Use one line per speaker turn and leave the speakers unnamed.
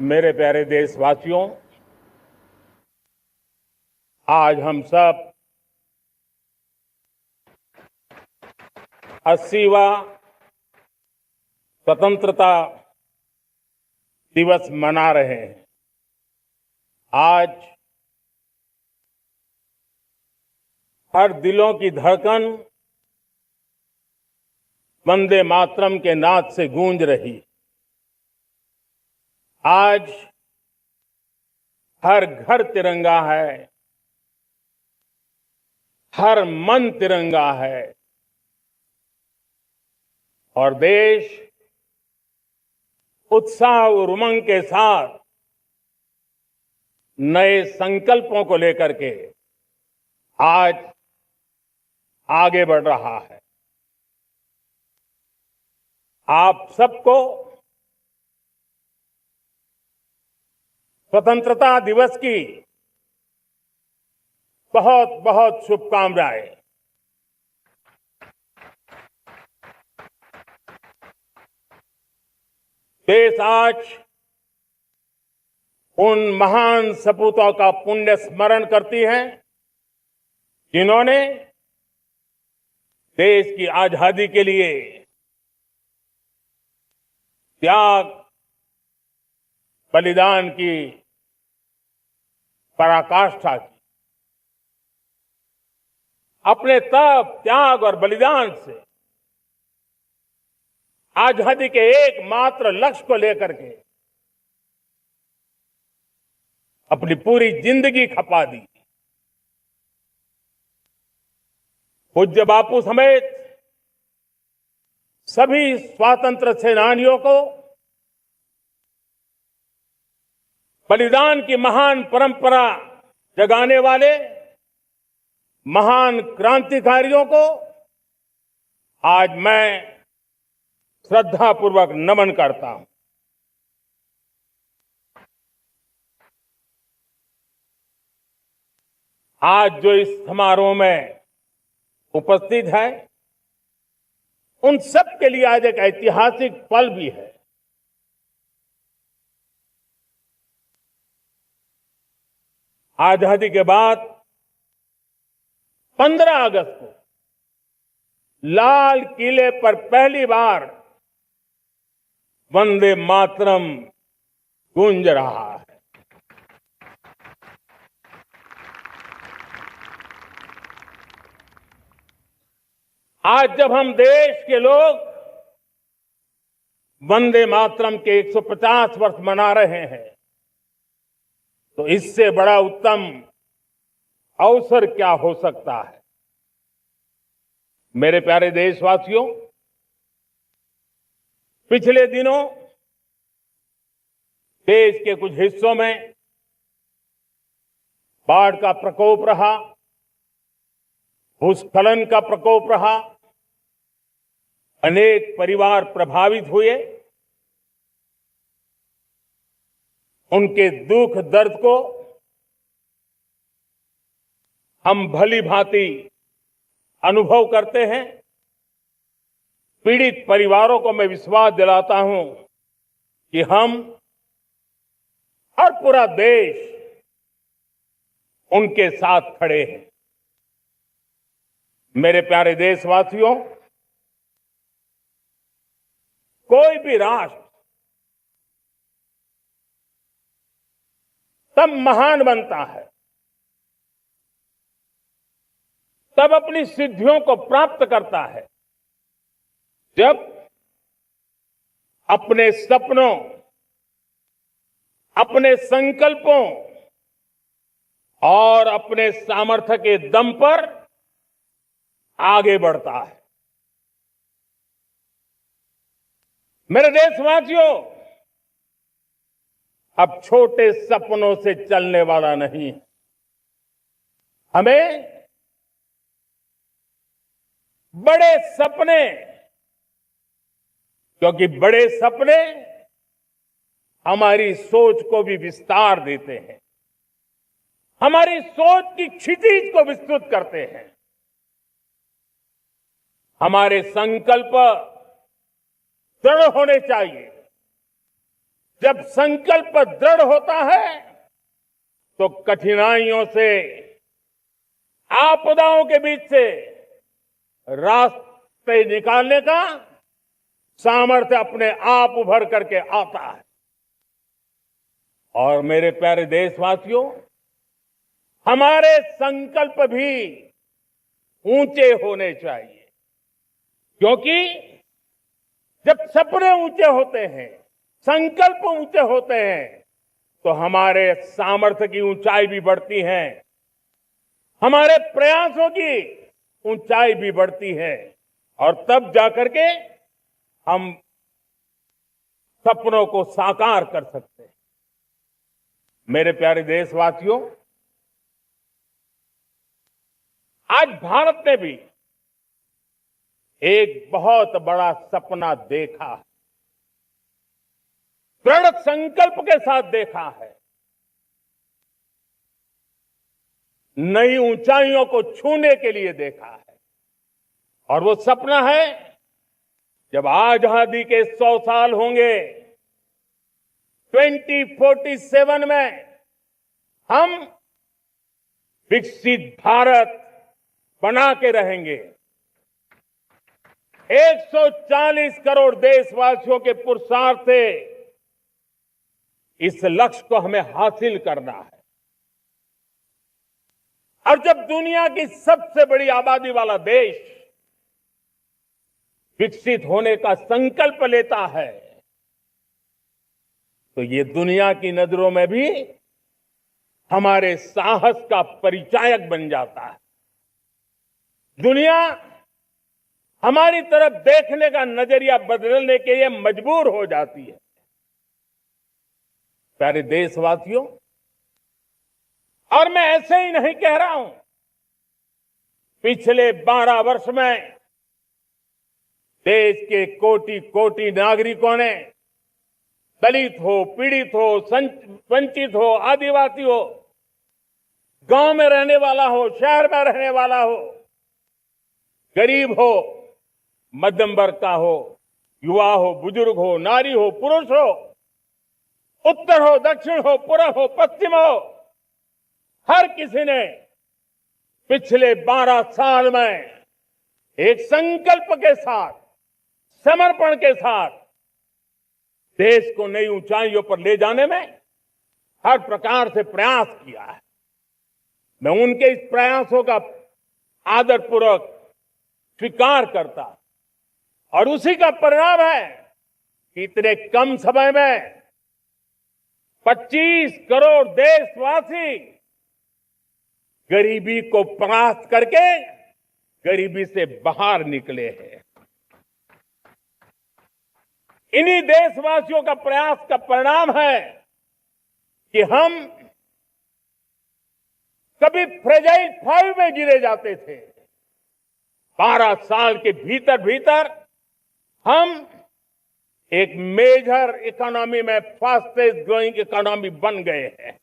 मेरे प्यारे देशवासियों, आज हम सब 80वां स्वतंत्रता दिवस मना रहे हैं। आज हर दिलों की धड़कन वंदे मातरम के नाद से गूंज रही। आज हर घर तिरंगा है, हर मन तिरंगा है और देश उत्साह और उमंग के साथ नए संकल्पों को लेकर के आज आगे बढ़ रहा है। आप सबको स्वतंत्रता दिवस की बहुत बहुत शुभकामनाएं। देश आज उन महान सपूतों का पुण्य स्मरण करती है जिन्होंने देश की आजादी के लिए त्याग बलिदान की पराकाष्ठा की। अपने तप, त्याग और बलिदान से आजादी के एकमात्र लक्ष्य को लेकर के अपनी पूरी जिंदगी खपा दी। पूज्य बापू समेत सभी स्वातंत्र सेनानियों को बलिदान की महान परंपरा जगाने वाले महान क्रांतिकारियों को आज मैं श्रद्धापूर्वक नमन करता हूं। आज जो इस समारोह में उपस्थित है उन सब के लिए आज एक ऐतिहासिक पल भी है। आजादी के बाद 15 अगस्त को लाल किले पर पहली बार वंदे मातरम गूंज रहा है। आज जब हम देश के लोग वंदे मातरम के 150 वर्ष मना रहे हैं तो इससे बड़ा उत्तम अवसर क्या हो सकता है। मेरे प्यारे देशवासियों, पिछले दिनों देश के कुछ हिस्सों में बाढ़ का प्रकोप रहा, भूस्खलन का प्रकोप रहा, अनेक परिवार प्रभावित हुए। उनके दुख दर्द को हम भली भांति अनुभव करते हैं। पीड़ित परिवारों को मैं विश्वास दिलाता हूं कि हम और पूरा देश उनके साथ खड़े हैं। मेरे प्यारे देशवासियों, कोई भी राष्ट्र तब महान बनता है, तब अपनी सिद्धियों को प्राप्त करता है जब अपने सपनों, अपने संकल्पों और अपने सामर्थ्य के दम पर आगे बढ़ता है। मेरे देशवासियों, अब छोटे सपनों से चलने वाला नहीं, हमें बड़े सपने, क्योंकि बड़े सपने हमारी सोच को भी विस्तार देते हैं, हमारी सोच की क्षितिज को विस्तृत करते हैं। हमारे संकल्प दृढ़ होने चाहिए, जब संकल्प दृढ़ होता है तो कठिनाइयों से, आपदाओं के बीच से रास्ते निकालने का सामर्थ्य अपने आप उभर करके आता है। और मेरे प्यारे देशवासियों, हमारे संकल्प भी ऊंचे होने चाहिए, क्योंकि जब सपने ऊंचे होते हैं, संकल्प ऊंचे होते हैं, तो हमारे सामर्थ्य की ऊंचाई भी बढ़ती है, हमारे प्रयासों की ऊंचाई भी बढ़ती है, और तब जाकर के हम सपनों को साकार कर सकते हैं। मेरे प्यारे देशवासियों, आज भारत ने भी एक बहुत बड़ा सपना देखा है, दृढ़ संकल्प के साथ देखा है, नई ऊंचाइयों को छूने के लिए देखा है। और वो सपना है, जब आजादी के 100 साल होंगे, 2047 में हम विकसित भारत बना के रहेंगे। 140 करोड़ देशवासियों के पुरुषार्थ से इस लक्ष्य को हमें हासिल करना है। और जब दुनिया की सबसे बड़ी आबादी वाला देश विकसित होने का संकल्प लेता है, तो ये दुनिया की नजरों में भी हमारे साहस का परिचायक बन जाता है। दुनिया हमारी तरफ देखने का नजरिया बदलने के लिए मजबूर हो जाती है। प्यारे देशवासियों, और मैं ऐसे ही नहीं कह रहा हूं, पिछले 12 वर्ष में देश के कोटि कोटि नागरिकों ने, दलित हो, पीड़ित हो, वंचित हो, आदिवासी हो, गांव में रहने वाला हो, शहर में रहने वाला हो, गरीब हो, मध्यम वर्ग का हो, युवा हो, बुजुर्ग हो, नारी हो, पुरुष हो, उत्तर हो, दक्षिण हो, पूर्व हो, पश्चिम हो, हर किसी ने पिछले 12 साल में एक संकल्प के साथ, समर्पण के साथ देश को नई ऊंचाइयों पर ले जाने में हर प्रकार से प्रयास किया है। मैं उनके इस प्रयासों का आदरपूर्वक स्वीकार करता, और उसी का परिणाम है कि इतने कम समय में 25 करोड़ देशवासी गरीबी को परास्त करके गरीबी से बाहर निकले हैं। इन्हीं देशवासियों का प्रयास का परिणाम है कि हम कभी फ्रेजाइल 5 में गिरे जाते थे। 12 साल के भीतर भीतर हम एक मेजर इकोनॉमी में फास्टेस्ट ग्रोइंग इकोनॉमी बन गए हैं।